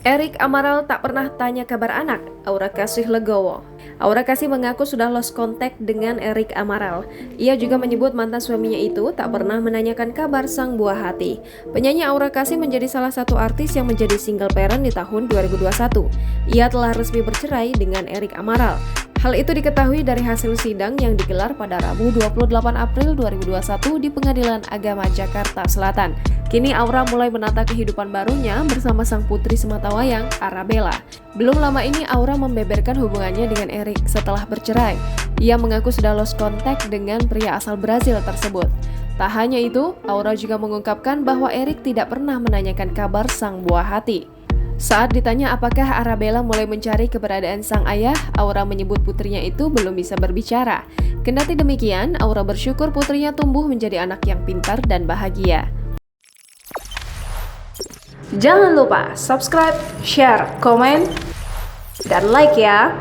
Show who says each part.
Speaker 1: Erik Amaral tak pernah tanya kabar anak, Aura Kasih legowo. Aura Kasih mengaku sudah lost contact dengan Erik Amaral. Ia juga menyebut mantan suaminya itu tak pernah menanyakan kabar sang buah hati. Penyanyi Aura Kasih menjadi salah satu artis yang menjadi single parent di tahun 2021. Ia telah resmi bercerai dengan Erik Amaral. Hal itu diketahui dari hasil sidang yang digelar pada Rabu 28 April 2021 di Pengadilan Agama Jakarta Selatan. Kini Aura mulai menata kehidupan barunya bersama sang putri sematawayang, Arabella. Belum lama ini Aura membeberkan hubungannya dengan Erik setelah bercerai. Ia mengaku sudah lost contact dengan pria asal Brazil tersebut. Tak hanya itu, Aura juga mengungkapkan bahwa Erik tidak pernah menanyakan kabar sang buah hati. Saat ditanya apakah Arabella mulai mencari keberadaan sang ayah, Aura menyebut putrinya itu belum bisa berbicara. Kendati demikian, Aura bersyukur putrinya tumbuh menjadi anak yang pintar dan bahagia. Jangan lupa subscribe, share, komen, dan like ya!